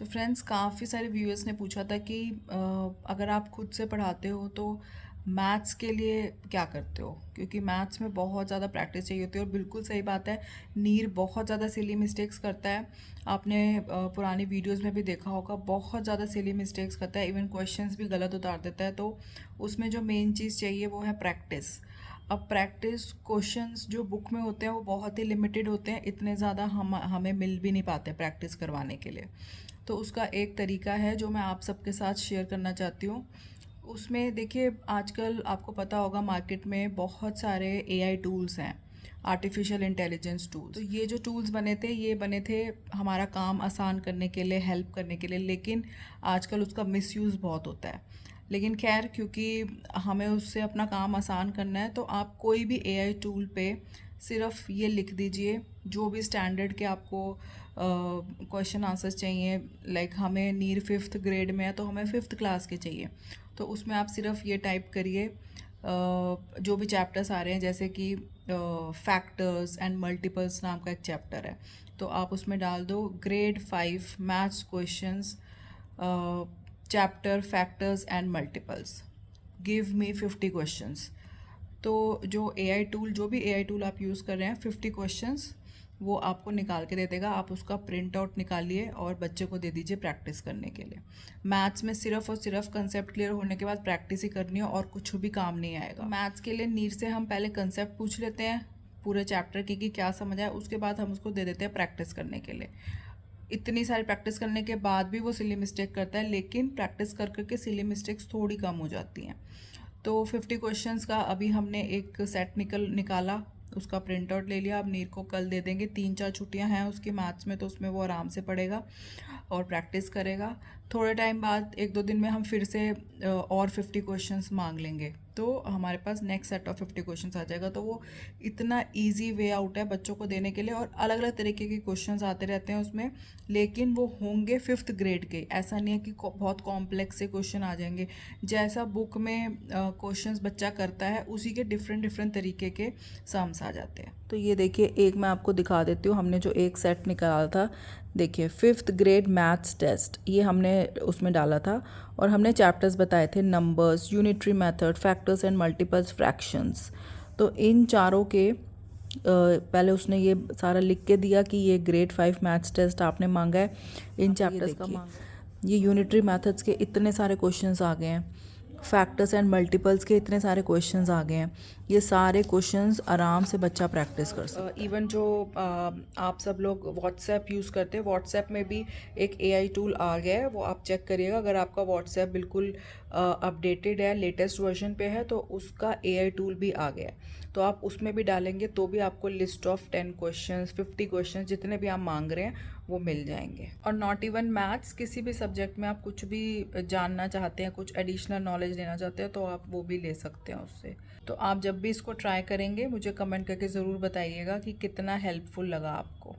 तो फ्रेंड्स, काफ़ी सारे व्यूअर्स ने पूछा था कि अगर आप खुद से पढ़ाते हो तो मैथ्स के लिए क्या करते हो, क्योंकि मैथ्स में बहुत ज़्यादा प्रैक्टिस चाहिए होती है। और बिल्कुल सही बात है, नीर बहुत ज़्यादा सिली मिस्टेक्स करता है। आपने पुरानी वीडियोस में भी देखा होगा, बहुत ज़्यादा सिली मिस्टेक्स करता है, इवन क्वेश्चंस भी गलत उतार देता है। तो उसमें जो मेन चीज़ चाहिए वो है प्रैक्टिस। अब प्रैक्टिस क्वेश्चंस जो बुक में होते हैं वो बहुत ही लिमिटेड होते हैं, इतने ज़्यादा हमें मिल भी नहीं पाते प्रैक्टिस करवाने के लिए। तो उसका एक तरीका है जो मैं आप सबके साथ शेयर करना चाहती हूँ। उसमें देखिए, आजकल आपको पता होगा मार्केट में बहुत सारे एआई टूल्स हैं, आर्टिफिशियल इंटेलिजेंस टूल्स। तो ये जो टूल्स बने थे, ये बने थे हमारा काम आसान करने के लिए, हेल्प करने के लिए, लेकिन आजकल उसका मिसयूज़ बहुत होता है। लेकिन खैर, क्योंकि हमें उससे अपना काम आसान करना है, तो आप कोई भी एआई टूल पे सिर्फ ये लिख दीजिए जो भी स्टैंडर्ड के आपको क्वेश्चन आंसर्स चाहिए। लाइक हमें नीर 5th ग्रेड में है तो हमें 5th क्लास के चाहिए, तो उसमें आप सिर्फ ये टाइप करिए जो भी चैप्टर्स आ रहे हैं, जैसे कि फैक्टर्स एंड मल्टीपल्स नाम का एक चैप्टर है, तो आप उसमें डाल दो grade 5 maths questions, chapter factors and multiples, give me 50 questions. तो जो भी एआई टूल आप यूज़ कर रहे हैं, 50 क्वेश्चंस वो आपको निकाल के दे देगा। आप उसका प्रिंट आउट निकालिए और बच्चे को दे दीजिए प्रैक्टिस करने के लिए। मैथ्स में सिर्फ और सिर्फ कंसेप्ट क्लियर होने के बाद प्रैक्टिस ही करनी है और कुछ भी काम नहीं आएगा। मैथ्स के लिए नीर से हम पहले कंसेप्ट पूछ लेते हैं पूरे चैप्टर की कि क्या समझ आया, उसके बाद हम उसको दे देते हैं प्रैक्टिस करने के लिए। इतनी सारी प्रैक्टिस करने के बाद भी वो सिली मिस्टेक करता है, लेकिन प्रैक्टिस कर करके सिली मिस्टेक्स थोड़ी कम हो जाती हैं। तो 50 क्वेश्चंस का अभी हमने एक सेट निकाला, उसका प्रिंट आउट ले लिया। अब नीर को कल दे देंगे, 3-4 छुट्टियां हैं उसकी मैथ्स में, तो उसमें वो आराम से पढ़ेगा और प्रैक्टिस करेगा। थोड़े टाइम बाद 1-2 दिन में हम फिर से और 50 क्वेश्चंस मांग लेंगे, तो हमारे पास नेक्स्ट सेट ऑफ 50 क्वेश्चंस आ जाएगा। तो वो इतना इजी वे आउट है बच्चों को देने के लिए, और अलग अलग तरीके के क्वेश्चंस आते रहते हैं उसमें, लेकिन वो होंगे 5th ग्रेड के। ऐसा नहीं है कि बहुत कॉम्प्लेक्स से क्वेश्चन आ जाएंगे। जैसा बुक में क्वेश्चंस बच्चा करता है, उसी के डिफरेंट डिफरेंट तरीके के सम्स आ जाते हैं। तो ये देखिए, एक मैं आपको दिखा देती हूँ, हमने जो एक सेट निकाला था, देखिए 5th ग्रेड मैथ्स टेस्ट, ये हमने उसमें डाला था। और हमने चैप्टर्स बताए थे numbers, unitary method, factors and multiples, fractions. तो इन चारों के पहले उसने ये सारा लिख के दिया कि ये ग्रेड 5 मैथ्स टेस्ट आपने मांगा है, इन चैप्टर्स का मांगा है। ये यूनिटरी मेथड्स के इतने सारे क्वेश्चंस आ गए हैं, फैक्टर्स एंड मल्टीपल्स के इतने सारे क्वेश्चंस आ गए हैं। ये सारे क्वेश्चंस आराम से बच्चा प्रैक्टिस कर सकता है। इवन जो आप सब लोग व्हाट्सएप यूज़ करते हैं, व्हाट्सएप में भी एक एआई टूल आ गया है, वो आप चेक करिएगा। अगर आपका व्हाट्सएप बिल्कुल अपडेटेड है, लेटेस्ट वर्जन पे है, तो उसका एआई टूल भी आ गया है। तो आप उसमें भी डालेंगे तो भी आपको लिस्ट ऑफ 10 क्वेश्चंस, 50 क्वेश्चंस, जितने भी आप मांग रहे हैं वो मिल जाएंगे। और नॉट इवन मैथ्स, किसी भी सब्जेक्ट में आप कुछ भी जानना चाहते हैं, कुछ एडिशनल नॉलेज लेना चाहते हैं, तो आप वो भी ले सकते हैं उससे। तो आप जब भी इसको ट्राई करेंगे, मुझे कमेंट करके ज़रूर बताइएगा कि कितना हेल्पफुल लगा आपको।